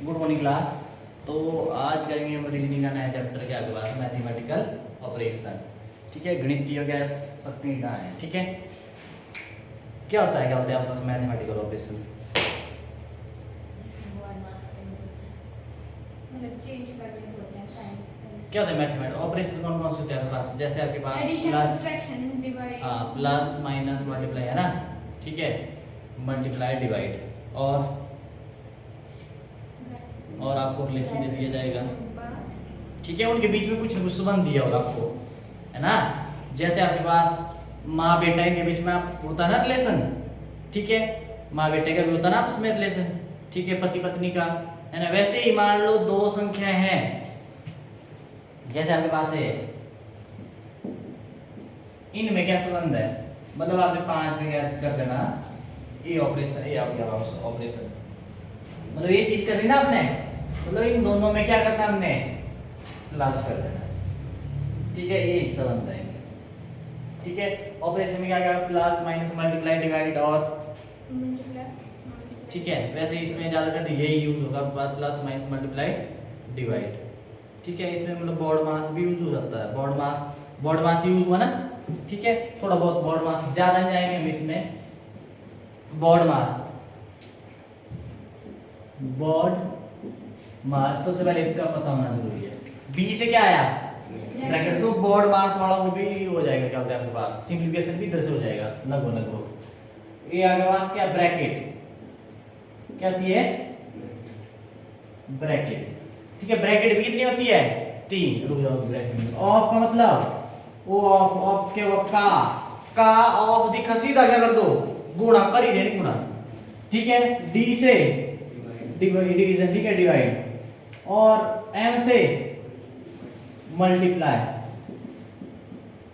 Good morning class. तो आज करेंगे हम रीजनिंग का नया चैप्टर के आगे बात मैथमेटिकल ऑपरेशन। ठीक है, गणितीय क्या शक्तियाँ हैं। ठीक है, क्या होता है आपके पास मैथमेटिकल ऑपरेशन? क्या होता है मैथमेटिकल ऑपरेशन? कौन कौन से होते हैं आपके पास? जैसे आपके पास प्लस, हाँ, प्लस माइनस मल्टीप्लाई है ना। ठीक है, मल्टीप्लाई डिवाइड और आपको रिलेशन दे दिया जाएगा। ठीक है, उनके बीच में कुछ न कुछ संबंध दिया होगा आपको, है ना। जैसे आपके पास माँ बेटा के बीच में आप होता है ना रिलेशन। ठीक है, माँ बेटे का भी होता है ना आपस में रिलेशन। ठीक है, पति पत्नी का, है ना। वैसे ही मान लो दो संख्या हैं, जैसे आपके पास है, इनमें क्या संबंध है? मतलब आपने 5 में क्या कर देना, ये ऑपरेशन, ये ऑपरेशन, मतलब ये चीज कर रही ना आपने, मतलब इन दोनों में क्या करना हमने, प्लस कर देना। ठीक है, ये संबंध है। ठीक है, ऑपरेशन में क्या क्या, प्लस माइनस मल्टीप्लाई डिवाइड और ठीक है, वैसे इसमें ज्यादातर यही यूज होगा, प्लस माइनस मल्टीप्लाई डिवाइड। ठीक है, इसमें मतलब बॉड मास भी यूज हो जाता है, बॉड मास यूज हुआ ना। ठीक है, थोड़ा बहुत बॉड मास, ज्यादा नहीं जाएंगे हम इसमें। बॉड मास सबसे पहले इसका पता होना जरूरी है। बी से क्या आया, ब्रैकेट, तो बॉड मास वाला वो भी हो जाएगा। क्या होता है आपके पास, सिंप्लीफिकेशन भी इधर से हो जाएगा लगभग। ये आपके पास क्या, ब्रैकेट क्या होती है, ब्रैकेट। ठीक है, ब्रैकेट भी कितनी होती है, 3। रुक जाओ, ब्रैकेट ऑफ का मतलब वो ऑफ के वो का ऑफ दिखा, सीधा क्या कर दो, गुणा कर ही देनी, गुणा। ठीक है, डी से डिवीजन, ठीक है, डिवाइड, और एम से मल्टीप्लाई,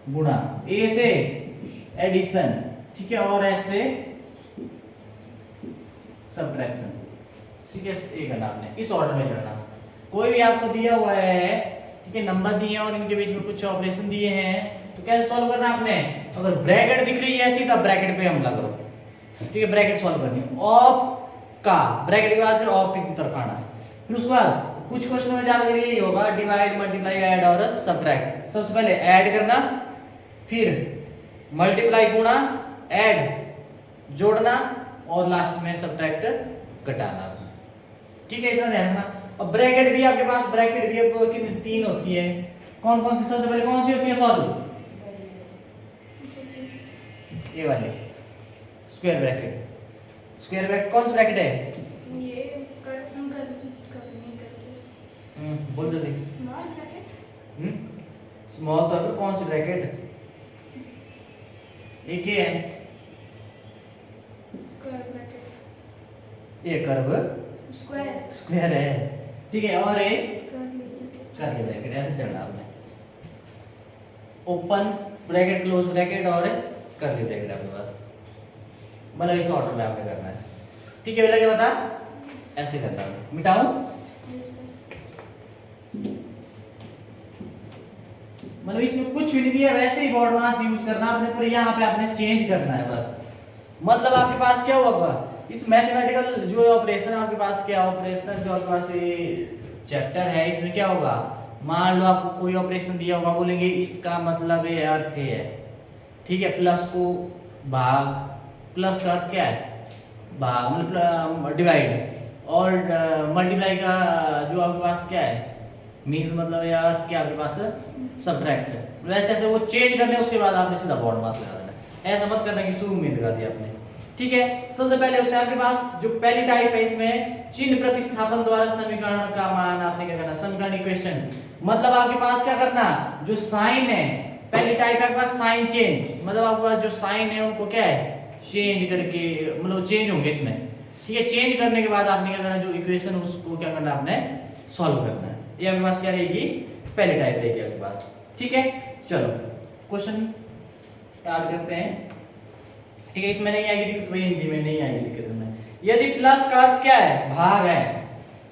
गुणा, ए से एडिशन, ठीक है, और एस से सब्ट्रैक्शन। ठीक है, ये करना आपने, इस ऑर्डर में करना। कोई भी आपको दिया हुआ है, ठीक है, नंबर दिए हैं और इनके बीच में कुछ ऑपरेशन दिए हैं, तो कैसे सॉल्व करना आपने? अगर ब्रैकेट दिख रही है सीधा ब्रैकेट पे हमला करो। ठीक है, ब्रैकेट सॉल्व करनी है। ऑफ का ब्रैकेट के बाद फिर ऑफ की तरफ आना। फिर उसके बाद कुछ क्वेश्चन में ज्यादा यही होगा, डिवाइड मल्टीप्लाई ऐड और सब्ट्रैक्ट। सबसे पहले ऐड करना, फिर मल्टीप्लाई गुणा, ऐड जोड़ना, और लास्ट में सब्ट्रैक्ट घटाना। ठीक है, इतना ध्यान रखना। और ब्रैकेट भी आपके पास, ब्रैकेट भी आपको कितनी, 3 होती है। कौन कौन सी, सबसे पहले कौन सी होती है सॉल्व, ये वाली स्क्वायर ब्रैकेट। स्क्वायर ब्रैकेट कौन सा ब्रैकेट है, ये नहीं करते बोल जल्दी। स्मॉल ब्रैकेट, स्मॉल तो है, कौन सी ब्रैकेट, एक ही है, स्क्वायर ब्रैकेट, ये कर्व स्क्वायर स्क्वायर है। ठीक है, और ये ब्रैकेट, कर्ली ब्रैकेट, ऐसे चलना आपने। ओपन ब्रैकेट, क्लोज ब्रैकेट और कर्ली ब्रैकेट आपके पास, मतलब इस ऑर्डर में आपने करना है। ठीक है, बेटा क्या बता, ऐसे करना है। मिटाऊं, मतलब इसमें कुछ भी नहीं दिया, वैसे ही बॉड मास यूज करना आपने, पर यहाँ पे आपने चेंज करना है बस। मतलब आपके पास क्या होगा, इस मैथमेटिकल जो ऑपरेशन आपके पास, क्या ऑपरेशन जो आपके पास ये चैप्टर है, इसमें क्या होगा, मान लो आपको कोई ऑपरेशन दिया होगा, बोलेंगे इसका मतलब ये अर्थ है। ठीक है, प्लस को भाग, प्लस का अर्थ क्या है, भाग मतलब डिवाइड, और मल्टीप्लाई का जो आपके पास क्या है, मीन्स मतलब ये अर्थ क्या आपके पास, सब्ट्रैक्ट। वैसे ऐसे वो चेंज करने, उसके बाद आपने सीधा बॉड मास लगा देना। ऐसा मत करना कि शुरू में लगा दिया आपने। ठीक है, सबसे पहले होता है आपके पास जो पहली टाइप है, इसमें चिन्ह प्रतिस्थापन द्वारा समीकरण का मान आपने क्या करना, समीकरण इक्वेशन। मतलब आपके पास क्या करना, जो साइन है, पहली टाइप है आपके पास साइन चेंज, मतलब आपके पास जो साइन है उनको क्या है, चेंज करके, मतलब चेंज होंगे इसमें। ठीक है, चेंज करने के बाद आपने क्या करना, जो इक्वेशन उसको क्या करना, आपने सॉल्व करना है। ये आपके पास क्या रहेगी, पहली टाइप रहेगी आपके पास। ठीक है, चलो क्वेश्चन स्टार्ट करते हैं। ठीक है, इसमें नहीं आएगी दिक्कत, वही हिंदी में नहीं आएगी दिक्कत में। यदि प्लस का अर्थ क्या है, भाग है,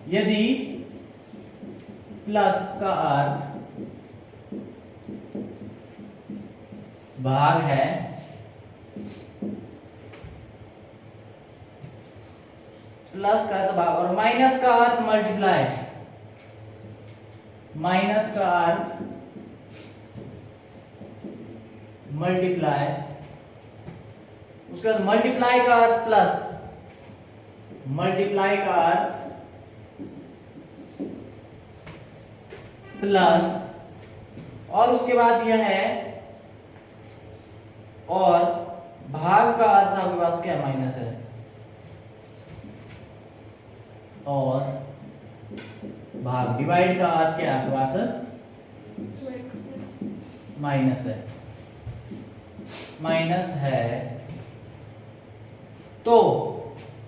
यदि प्लस का अर्थ भाग है, प्लस का अर्थ भाग और माइनस का अर्थ मल्टीप्लाई, माइनस का अर्थ मल्टीप्लाई, उसके बाद मल्टीप्लाई का अर्थ प्लस, मल्टीप्लाई का अर्थ प्लस, और उसके बाद यह है और भाग का अर्थ आपके पास क्या माइनस है, और भाग, डिवाइड का अर्थ क्या है आपके पास माइनस है, माइनस है। तो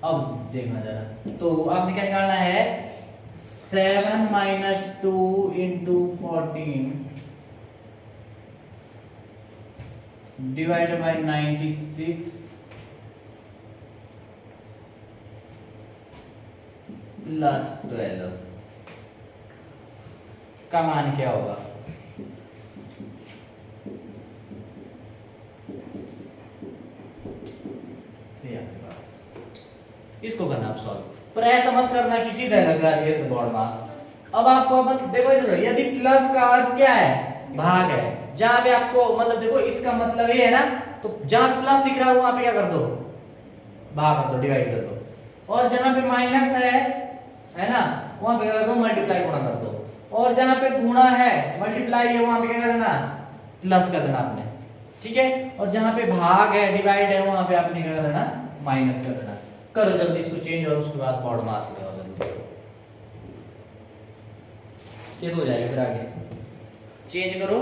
अब देखना जरा, तो आपने क्या निकालना है 7 minus 2 into 14 divided by 96 plus 12 का मान क्या होगा? इसको करना आप सॉल्व, पर ऐसा मत करना किसी तरह का ये बॉड मास। अब आपको देखो इधर, यदि प्लस का अर्थ क्या है भाग है, जहां पे आपको मतलब देखो इसका मतलब ये है ना, तो जहां प्लस दिख रहा है वहां पे क्या कर दो भाग कर दो, डिवाइड कर दो, और जहां पे माइनस है ना वहां पे क्या कर दो मल्टीप्लाई गुणा कर दो, और जहां पे गुणा है मल्टीप्लाई है वहां पे क्या करना प्लस कर देना आपने, ठीक है। और जहां पे भाग है डिवाइड है वहां पे आपने क्या करना माइनस कर देना। करो जल्दी इसको चेंज और उसके बाद बॉड मास लगाओ जल्दी, ये तो हो जाएगा। फिर आगे चेंज करो,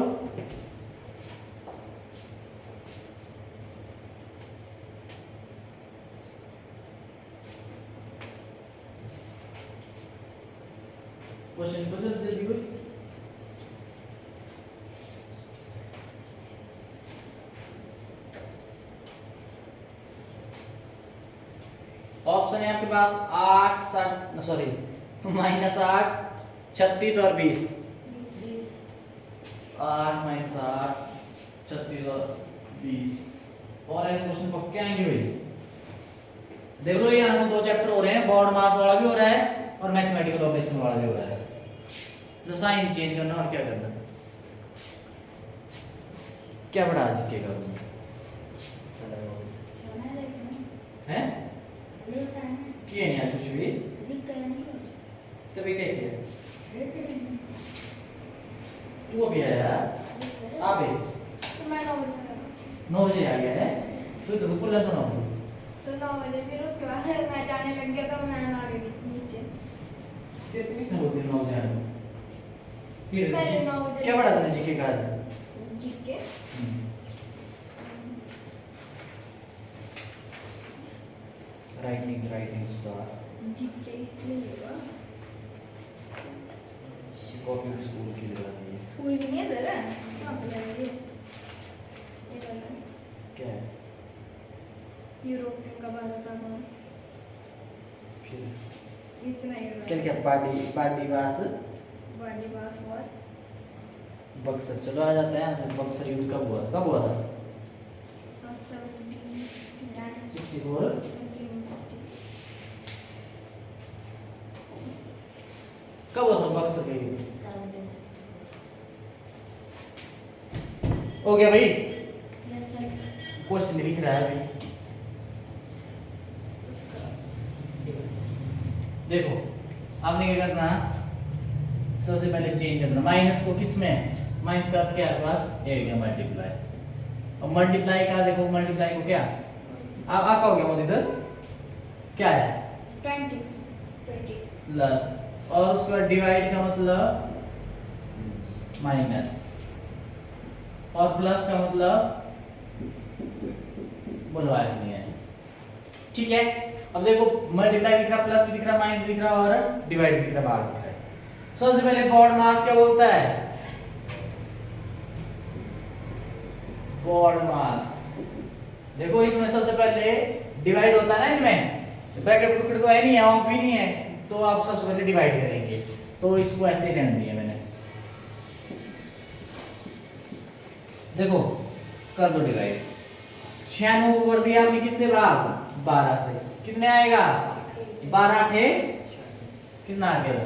क्वेश्चन को जल्दी जल्दी कोई ऑप्शन है आपके पास 8 60 सॉरी -8 36 और 20, 8 -8 36 और 20। और इस क्वेश्चन को क्या आएंगे भाई, देख लो यहाँ से 2 चैप्टर हो रहे हैं, बॉड मास वाला भी हो रहा है और मैथमेटिकल ऑपरेशन वाला भी हो रहा है। तो साइन चेंज करना और क्या करना, क्या पढ़ा आज के करो हैं किए नहीं आज कुछ भी, तभी क्या किया तू अभी आया आप ही तो मैं 9 बजे आ गया है, तो खुला तो 9 तो 9 बजे, फिर उसके बाद मैं जाने लग गया तो मैं आ गई नीचे। किसने बोल दिया 9 बजे आने, फिर पहले 9 बजे क्या पढ़ा तूने जीके का आज? जीके राइटिंग सुधार जीके इसलिए होगा, कॉपी स्कूल की लगाती है, स्कूल की नहीं है जरा वहाँ पे लगी है। ये वाला क्या है यूरोपियन का भारत आगमन, फिर इतना ही क्या क्या पार्टीवास बॉडी पास और बक्सर, चलो आ जाता है यहाँ से। बक्सर युद्ध कब हुआ था? 64 कब हुआ था बक्सर का युद्ध? हो गया भाई, क्वेश्चन लिख रहा है भाई, देखो आपने क्या करना, सबसे पहले चेंज करना माइनस को, किस में माइनस का अर्थ क्या है पास ये गया मल्टीप्लाई, और मल्टीप्लाई का देखो मल्टीप्लाई को क्या आ का हो गया इधर क्या है 20 प्लस, और उसके बाद डिवाइड का मतलब माइनस, और प्लस का मतलब बुलवाया नहीं है, ठीक है। अब देखो मल्टीप्लाई दिख रहा, प्लस भी दिख रहा, माइनस भी दिख रहा और डिवाइड भी दिख रहा, भाग दिख रहा है। सबसे पहले बॉड मास क्या बोलता है, बॉड मास, देखो इसमें सबसे पहले डिवाइड होता है ना, इनमें ब्रैकेट ब्रैकेट तो है नहीं है, ऑफ भी नहीं है, तो आप सबसे पहले डिवाइड करेंगे, तो इसको ऐसे ही रहने दिया मैंने, देखो कर दो डिवाइड, 96 को कर दिया हमने किससे भाग 12 से, कितने आएगा 12 थे कितना आ गया,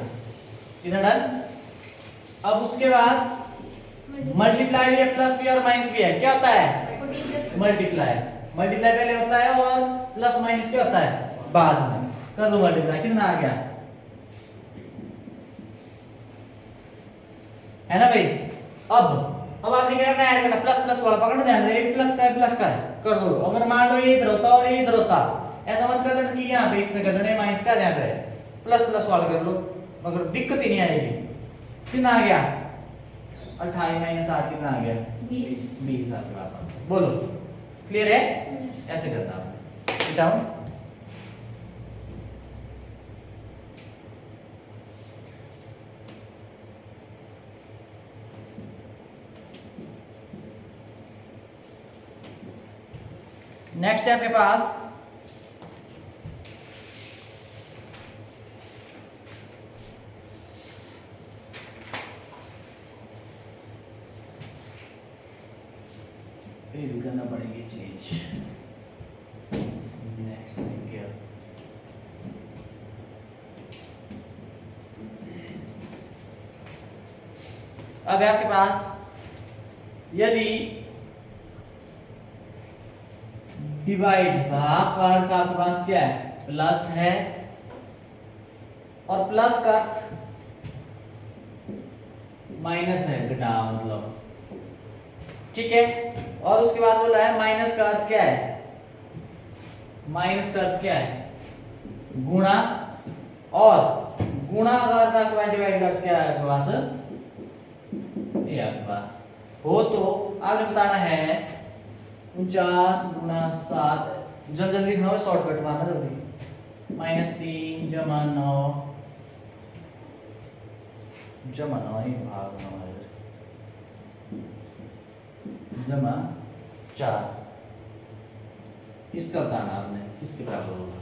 कितना डन। अब उसके बाद मल्टीप्लाई भी है, प्लस भी और माइनस भी है, क्या होता है मल्टीप्लाई। मल्टीप्लाई पहले होता है और प्लस माइनस क्या होता है बाद में। कर दो मल्टीप्लाई, कितना आ गया, है ना भाई। अब आपने क्या करना है, ऐड करना, प्लस प्लस वाला पकड़ना, ध्यान रहे प्लस का है प्लस का है, कर दो। अगर मान लो ये इधर होता और ये इधर होता, ऐसा मत कर देना कि यहाँ पे इसमें कर देना माइनस का, ध्यान रहे प्लस प्लस वाला कर लो, मगर दिक्कत ही नहीं आएगी। कितना आ गया 28 माइनस 8 कितना आ गया 20 आपके पास आंसर। बोलो क्लियर है, ऐसे करना आपने डाउन। नेक्स्ट है आपके पास ये भी करना पड़ेगी चीज। नेक्स्ट क्या, अब है आपके पास यदि डिवाइड भाग का अर्थ आपके पास क्या है प्लस है, और प्लस का अर्थ माइनस है घटा मतलब, ठीक है। और उसके बाद बोला है माइनस का अर्थ क्या है, माइनस का अर्थ क्या है गुणा, और गुणा का अर्थ आपके पास डिवाइड का अर्थ क्या है आपके पास, ये आपके पास हो तो आपने बताना है 49 गुणा 7, जल्दी जल्दी लिखना है, शॉर्टकट मारना जल्दी, -3 जमा 9 जमा 9 ही भाग हमारे जमा 4, इसका बताना आपने किसके बराबर होगा।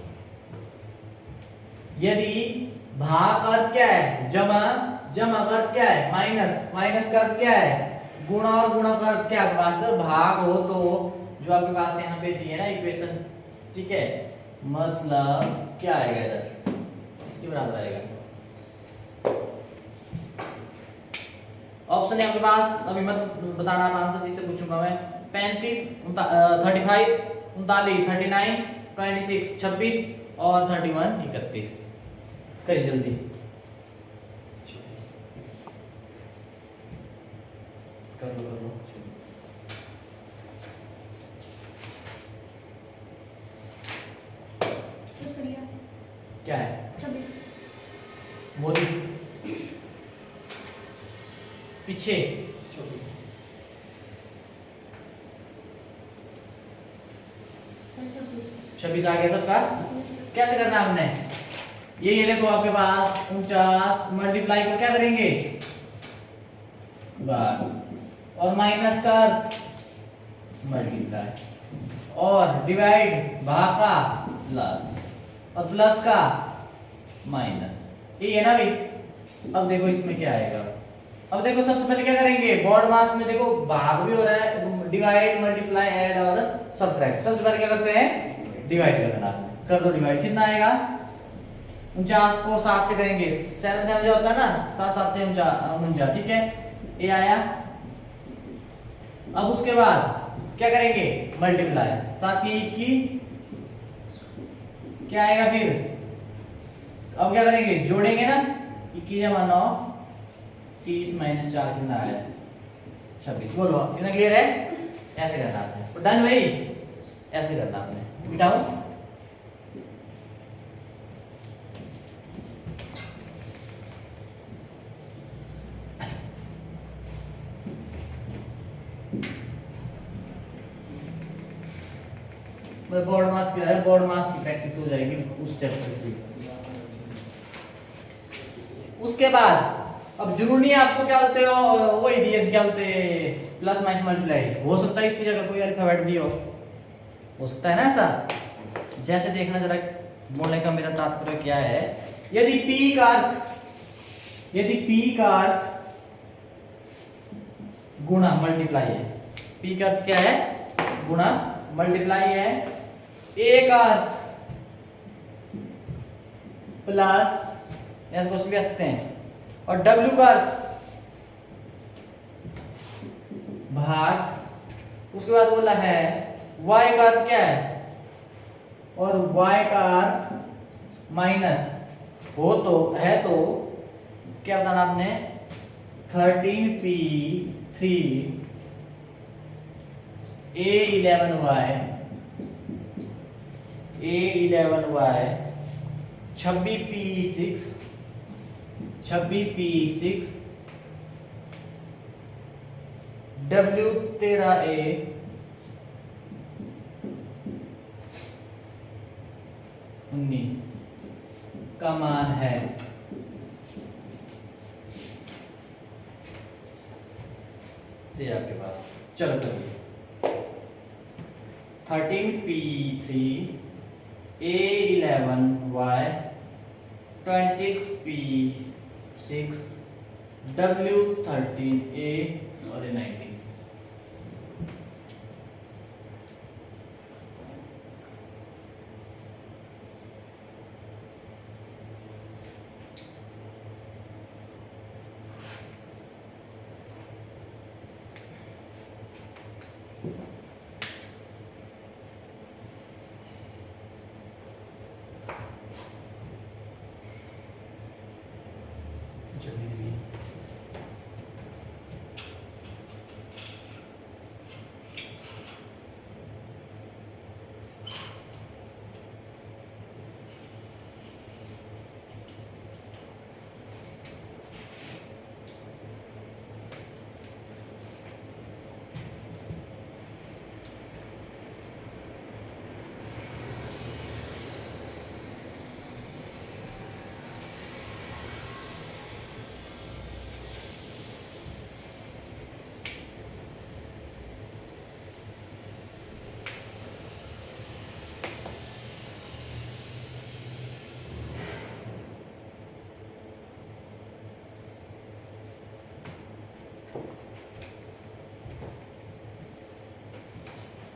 यदि भाग का अर्थ क्या है जमा, जमा का अर्थ क्या है माइनस, माइनस का अर्थ क्या है गुणा, और गुणा का अर्थ क्या है आपके पास भाग हो तो जो आपके पास यहाँ पे दी है ना इक्वेशन, ठीक है, मतलब क्या आएगा इधर इसके बराबर आएगा। ऑप्शन है आपके पास, अभी मत बताना आप आंसर जिससे पूछूंगा मैं, 35 35 39 39 26 26 और 31 31। करिए जल्दी, कर लो क्या है 26 मोदी पीछे 26 आ गया सबका। कैसे करना हमने, ये देखो आपके पास 49 मल्टीप्लाई को क्या करेंगे भाग, और माइनस का मल्टीप्लाई, और डिवाइड भाग का प्लस, और प्लस का माइनस, ये है ना भाई। अब देखो इसमें क्या आएगा, अब देखो सबसे पहले क्या करेंगे बोर्ड मास में, देखो भाग भी हो रहा है, डिवाइड मल्टीप्लाई ऐड और सब्ट्रैक्ट। सबसे पहले क्या करते हैं डिवाइड करना, कर दो डिवाइड, कितना आएगा 49 को 7 से करेंगे, 7 7 जो होता है ना 7 7 49, ठीक है, ये आया। अब उसके बाद क्या करेंगे मल्टीप्लाई, 7 की क्या आएगा फिर, अब क्या करेंगे जोड़ेंगे ना, 21 जमा 9 30 माइनस 4 कितना आया 26। बोलो कितना क्लियर है, ऐसे करना आपने, डन भाई, ऐसे करना आपने, मिटाओ। बोर्ड मास क्या है, बोर्ड मास की प्रैक्टिस हो जाएगी उस चैप्टर की। उसके बाद अब जरूरी नहीं आपको क्या बोलते हो वही दिए क्या बोलते प्लस माइनस मल्टीप्लाई, हो सकता है इसकी जगह कोई अल्फाबेट दियो, हो सकता है ना ऐसा। जैसे देखना जरा, बोलने का मेरा तात्पर्य क्या है, यदि P का अर्थ गुणा मल्टीप्लाई है, P का अर्थ क्या है गुणा मल्टीप्लाई है, A का अर्थ प्लस, ऐसे क्वेश्चन भी आ सकते हैं, और W का अर्थ भाग, उसके बाद बोला है Y का अर्थ क्या है, और Y का अर्थ माइनस हो तो है, तो क्या बताना आपने 13p3 A11y 26p6 W13A का मान है। ये आपके पास, चलो करिए 13p3 A11y 26p6 W13A और 19।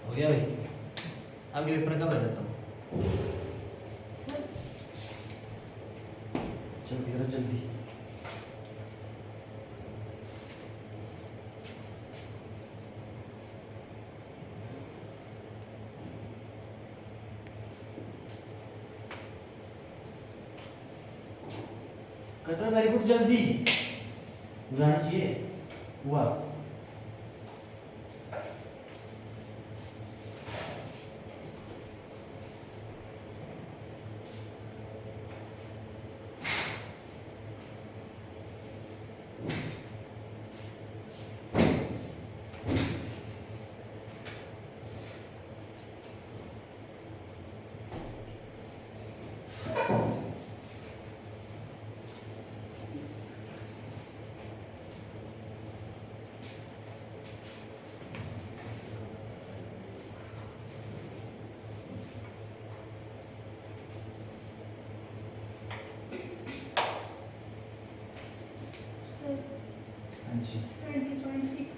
हो गया भाई, आपके पेपर कब है देता हूँ, जल्दी करो जल्दी। कटर वेरी गुड, जल्दी हो जाना चाहिए। हुआ जी 20.6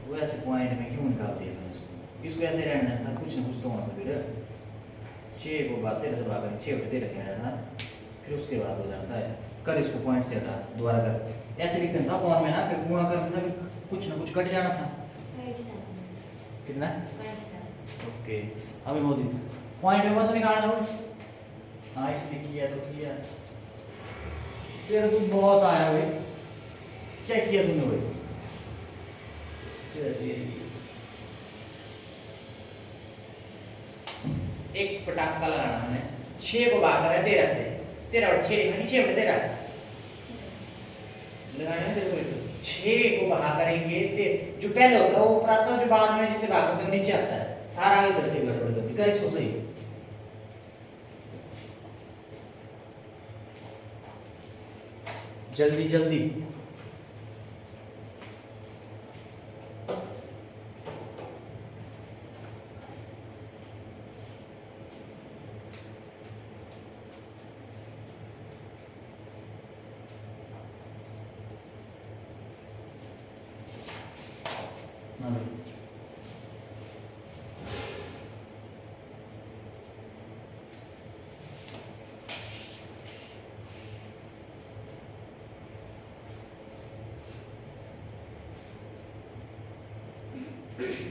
वो ऐसे पॉइंट में क्यों निकाल दिया इसने इसको, इसको ऐसे रहना था, कुछ ना कुछ तो होना था। फिर 6 को बात 13 से भाग 6 बटे 13 रहना था, फिर उसके बाद हो जाता है कर इसको पॉइंट से हटा, दोबारा कर ऐसे लिख देना था पॉइंट में ना, फिर गुणा करना था, फिर कुछ ना कुछ कट जाना था। कितना? ओके अभी बहुत दिन पॉइंट में मत निकालना हो। हाँ इसलिए किया तो किया, तेरा तो बहुत आया भाई, क्या किया तुमने भाई? एक पटाखा लगाना हमने, 6 को भाग करा 13 से, 13 और 6 यानी 6 बटे 13 लगाने में तेरे को 6 6 को भाग करेंगे तो जो पहले होता है वो ऊपर आता है, जो बाद में जिससे भाग करते हैं नीचे आता है, सारा इधर से गड़बड़ करती कर इसको सही। जल्दी जल्दी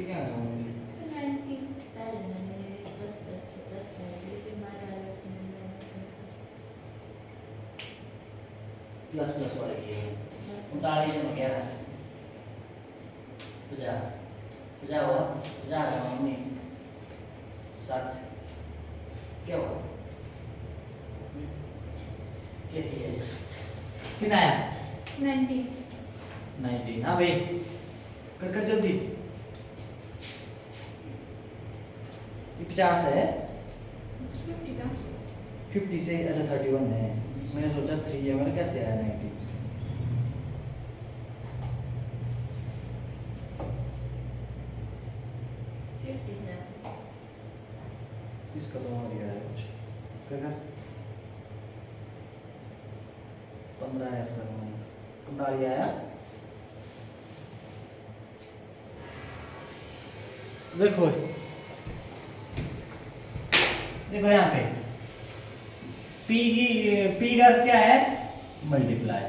क्या है? 90 पहले मैंने प्लस प्लस के प्लस कर दिए, फिर बाद वाले उसमें माइनस कर प्लस प्लस वाले की 39 में क्या है? 50 50 हुआ 50 का हमने 60 क्या हुआ? कितनी है? कितना आया? 90 19। हाँ भाई कर कर जल्दी। 50 है 50 का 50 से अच्छा 31 है, मैंने सोचा 3 है, मैंने कैसे आया 90? इसका तो और गया है कुछ क्या 15 है इसका, 45 आया। देखो देखो यहाँ पे P का अर्थ क्या है? मल्टीप्लाई।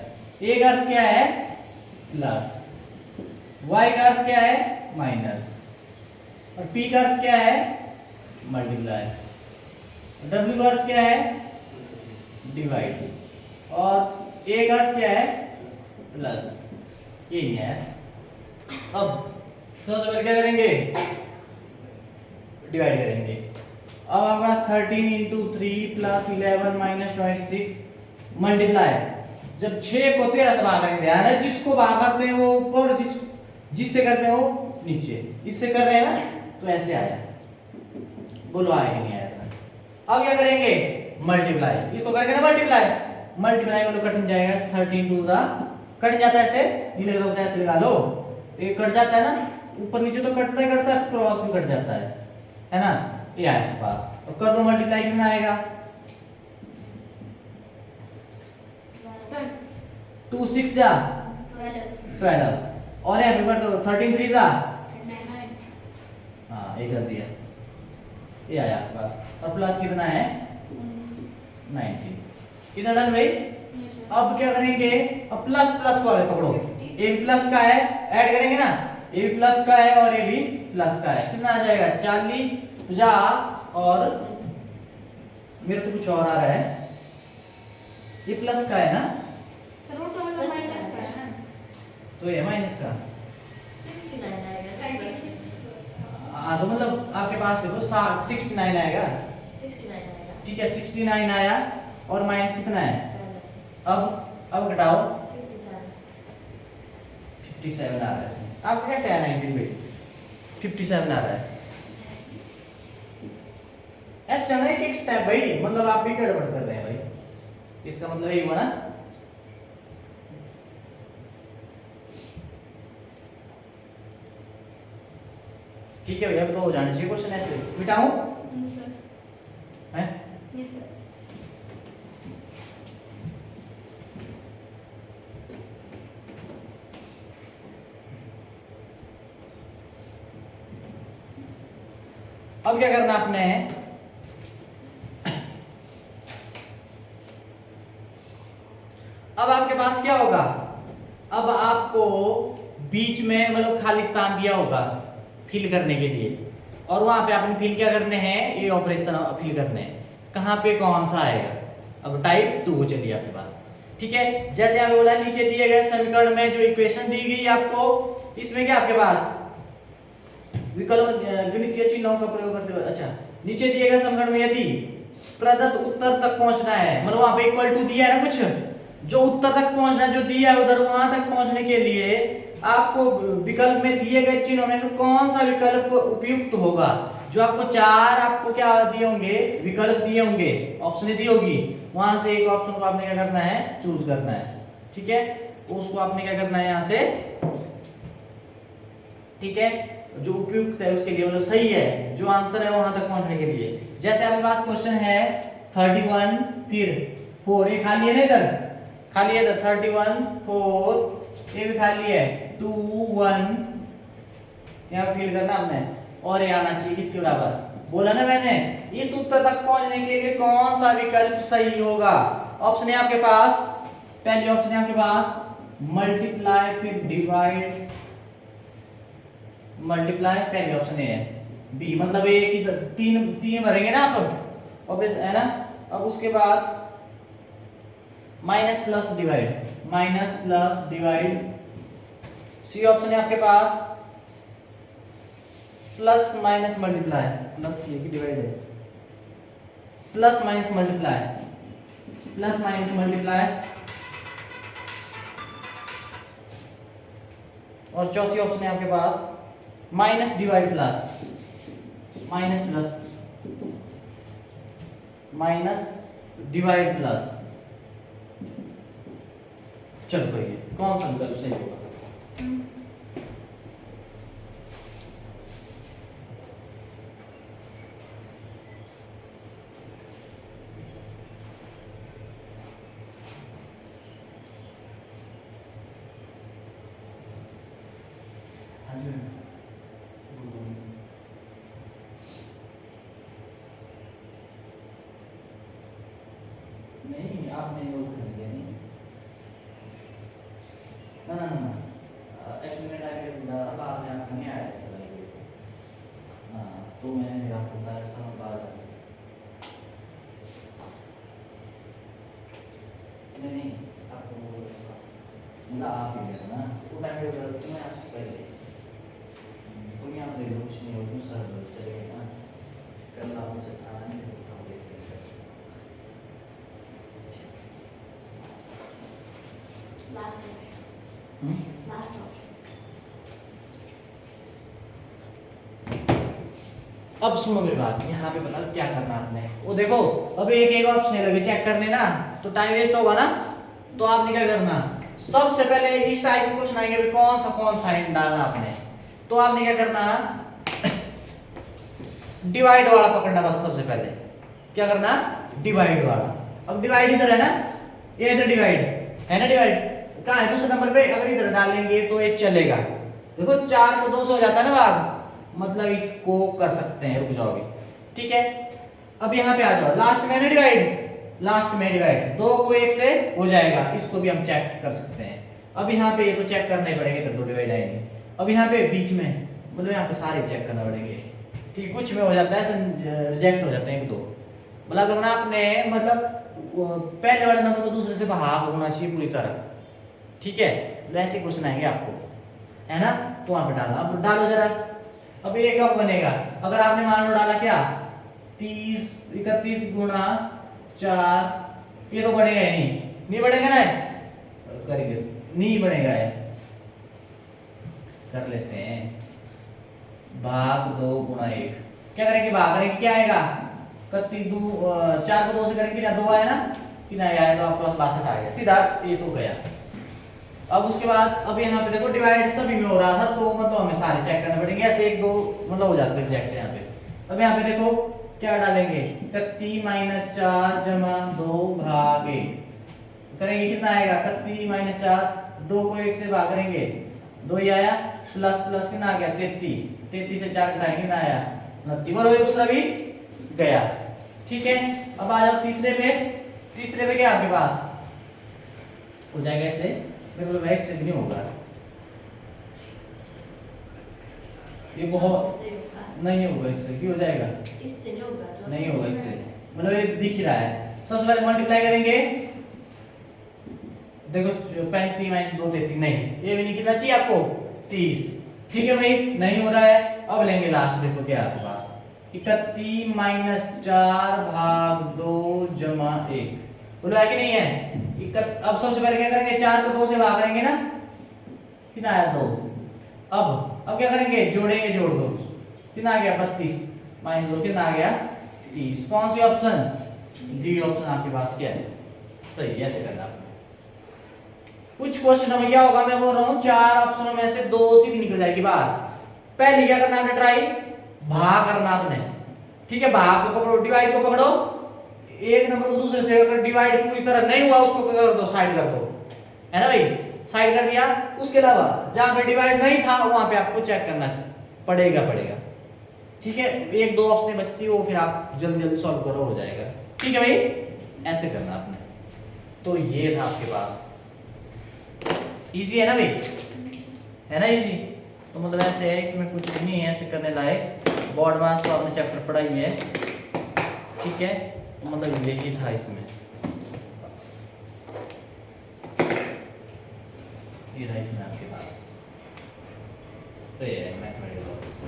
A का अर्थ क्या है? प्लस। Y का अर्थ क्या है? माइनस। और P का अर्थ क्या है? मल्टीप्लाई। W का अर्थ क्या है? डिवाइड। और A का अर्थ क्या है? प्लस। ये नहीं है। अब सबसे पहले क्या करेंगे? डिवाइड करेंगे। अब आपके पास 13 इंटू 3 प्लस 11 माइनस 26 मल्टीप्लाई। जब 6 को 13 से भाग करेंगे, ध्यान है जिसको भाग करते हैं वो ऊपर, जिससे करते हैं वो नीचे। इससे कर रहे हैं ना तो ऐसे आया, बोलो आया कि नहीं आया था। अब क्या करेंगे? मल्टीप्लाई। इसको करके ना मल्टीप्लाई, मल्टीप्लाई वालों कट जाएगा। 13 टू दा कट जाता है, ऐसे नहीं लग रहा, ऐसे लगा लो, ये कट जाता है ना, ऊपर नीचे तो कटता ही करता है, क्रॉस भी कट जाता है ना। ये आया आपके पास, और कर दो मल्टीप्लाई, कितना आएगा? 2 6 जा 12, और यहाँ पे कर दो 13 3 जा, हाँ ये कर दिया, ये आया आपके पास। और प्लस कितना है? 19। कितना डन भाई? अब क्या करेंगे? अब प्लस प्लस वाले पकड़ो, ए भी प्लस का है, ऐड करेंगे ना, ए भी प्लस का है और ए भी प्लस का है। कितना आ जाएगा? 40 50, और मेरे तो कुछ और आ रहा है, ये प्लस का है ना, सर वो टोटल माइनस का है ना, तो ये माइनस का। 69 आएगा। 36 हाँ तो मतलब आपके पास देखो 69 आएगा, 69 आएगा। ठीक है 69 आया, और माइनस कितना है? अब घटाओ, 57 आ रहा है इसमें। आपको कैसे आया 19 में 57 आ रहा है? ऐसा नहीं कि एक स्टेप भाई, मतलब आप भी गड़बड़ कर रहे हैं भाई, इसका मतलब यही हुआ ना। ठीक है भैया, अब तो हो जाना चाहिए क्वेश्चन। ऐसे मिटाऊं सर, हैं? Yes sir. अब क्या करना आपने? अब आपके पास क्या होगा? अब आपको बीच में मतलब खाली स्थान दिया होगा फिल करने के लिए, और वहां पे आपने फिल क्या करने हैं? ये ऑपरेशन फिल करने हैं। कहां पे कौन सा आएगा? अब टाइप 2 चलिए आपके पास, ठीक है। जैसे आपने बोला नीचे दिए गए समीकरण में जो इक्वेशन दी गई आपको, इसमें क्या आपके पास विकल्प गणितीय चिन्हों का प्रयोग करते हुए, अच्छा नीचे दिए गए समीकरण में यदि प्रदत्त उत्तर तक पहुंचना है, मतलब वहां पे इक्वल टू दिया है ना कुछ, जो उत्तर तक पहुंचना है, जो दिया है उधर, वहां तक पहुंचने के लिए आपको विकल्प में दिए गए चिन्हों में से कौन सा विकल्प उपयुक्त होगा। जो आपको चार आपको क्या दिए होंगे, विकल्प दिए होंगे, ऑप्शन दी होगी, वहां से एक ऑप्शन को आपने क्या करना है, चूज करना है। ठीक है, उसको आपने क्या करना है यहाँ से, ठीक है, जो उपयुक्त है उसके लिए, मतलब सही है, जो आंसर है वहां तक पहुंचने के लिए। जैसे आपके पास क्वेश्चन है 31 फिर 4, ये खाली है ना, इधर खाली है, इधर 31 4, ये भी खाली है 2 1, यहाँ फिल करना आपने, और ये आना चाहिए किसके बराबर, बोला ना मैंने। इस उत्तर तक पहुंचने के लिए कौन सा विकल्प सही होगा। ऑप्शन है आपके पास, पहले ऑप्शन है आपके पास मल्टीप्लाई फिर डिवाइड, मल्टीप्लाई पहले ऑप्शन है बी, मतलब एक ही तीन तीन भरेंगे ना आप, ऑब्वियस है ना। अब उसके बाद minus plus divide, minus plus divide, C option है आपके पास प्लस माइनस मल्टीप्लाई, प्लस ये की डिवाइड है, plus minus multiply, plus minus multiply, और चौथी ऑप्शन है आपके पास minus divide plus, minus plus minus divide plus. चलो करिए कौन सा विकल्प सही होगा। नहीं आपने नोट कर लिया नहीं, ना ना ना एक्चुअली मैं टाइप कर बाद में आपको नहीं आया था, हाँ तो मैंने आपको बताया था बाद नहीं आपको मतलब आप ही गया ना, वो टाइम पे तुम्हें आपसे पहले तुम यहाँ पे कुछ नहीं हो, दूसरा चलेगा ना, कल आप मुझे आना नहीं होगा। Last option, last option. अब सुनो मेरी बात, यहाँ पे बता क्या करना आपने, वो देखो अब एक एक ऑप्शन लगे चेक करने ना, तो टाइम वेस्ट होगा ना। तो आपने क्या करना, सबसे पहले इस टाइप के क्वेश्चन आएंगे कौन सा हिंट डालना आपने, तो आपने क्या करना, डिवाइड वाला पकड़ना बस सबसे पहले। क्या करना, डिवाइड वाला। अब डिवाइड इधर है ना, ये इधर डिवाइड है ना, डिवाइड कहाँ है, दूसरे नंबर पे, अगर इधर डालेंगे तो ये चलेगा। देखो 4 को 2 से हो जाता है ना भाग, मतलब इसको कर सकते हैं, रुक जाओ अभी, ठीक है। अब यहाँ पे आ जाओ, लास्ट में है ना डिवाइड, लास्ट में डिवाइड 2 को 1 से हो जाएगा, इसको भी हम चेक कर सकते हैं। अब यहाँ पे ये तो चेक करना ही पड़ेगा, इधर तो डिवाइड आएंगे। अब यहाँ पे बीच में, मतलब यहाँ पे सारे चेक करना पड़ेंगे, ठीक, कुछ में हो जाता है रिजेक्ट हो जाते हैं 1-2, मतलब अगर आपने मतलब पहले वाले नंबर को दूसरे से भाग होना चाहिए पूरी तरह, ठीक है। वैसे क्वेश्चन आएंगे आपको, है ना, तो वहां पे डालना। अब डालो जरा, अब ये कब बनेगा, अगर आपने मान लो डाला क्या 30 31 गुणा 4, ये तो बढ़ेगा ही नहीं बढ़ेगा ना, करेंगे नहीं बढ़ेगा है, कर लेते हैं भाग 2 गुणा 1, क्या करेंगे भाग करेंगे, क्या आएगा 4 को 2 से करेंगे ना, 2 आया ना, कि ना आया तो आपके पास 62 आ गया सीधा, ये तो गया। अब उसके बाद अब यहाँ पे देखो डिवाइड सभी में हो रहा था, तो मतलब हमें सारे चेक करने पड़ेंगे, ऐसे 1-2 मतलब हो जाते हैं रिजेक्ट यहाँ पे। अब यहाँ पे देखो क्या डालेंगे, 31 - 4 जमा 2 भाग 1 करेंगे, कितना आएगा 31 - 4, 2 को 1 से भाग करेंगे 2 ही आया, प्लस प्लस कितना आ गया 33, 33 से 4 घटाएंगे कितना आया 29, बोलो ये दूसरा भी गया, ठीक है। अब आ जाओ तीसरे पे क्या आपके पास हो जाएगा ऐसे, बिल्कुल वैसे से नहीं होगा, ये बहुत नहीं होगा, इससे क्यों हो जाएगा, इससे नहीं होगा, नहीं होगा इससे, मतलब ये दिख रहा है। सबसे पहले मल्टीप्लाई करेंगे, देखो 35 - 2 33, नहीं ये भी नहीं, कितना चाहिए आपको 30, ठीक है भाई, नहीं हो रहा है। अब लेंगे लास्ट, देखो क्या आपके पास 31 - 4 भाग 2 जमा 1, बोलो है कि नहीं है? अब सबसे पहले क्या करेंगे, 4 को 2 से भाग करेंगे ना, कितना आया 2। अब क्या करेंगे, जोड़ेंगे, जोड़ दो, कितना आ गया 32 माइनस 2 कितना आ गया 30। कौन सी ऑप्शन, डी ऑप्शन आपके पास क्या है, सही। ऐसे करना आपने। कुछ क्वेश्चन में क्या होगा, मैं बोल रहा हूँ 4 ऑप्शनों में से 2 सीधी निकल जाएगी बाहर। पहले क्या करना आपने, ट्राई भाग करना आपने, ठीक है, भाग को पकड़ो, डिवाइड को पकड़ो, एक नंबर को दूसरे से अगर डिवाइड पूरी तरह नहीं हुआ उसको क्या कर दो, साइड कर दो, है ना भाई, साइड कर दिया। उसके अलावा जहां पे डिवाइड नहीं था वहां पे आपको चेक करना पड़ेगा, ठीक है। 1-2 ऑप्शन बचती है वो फिर आप जल्दी जल्दी सॉल्व करो, हो जाएगा, ठीक है भाई। ऐसे करना आपने। तो ये था आपके पास, इजी है ना भाई, है ना इजी। तो मतलब ऐसे है, इसमें कुछ नहीं है ऐसे करने लायक। बोर्ड मास तो आपने चैप्टर पढ़ा ही है, ठीक है। तो मतलब यही था इसमें, ये था इसमें आपके पास। तो ये मैथमेटिक्स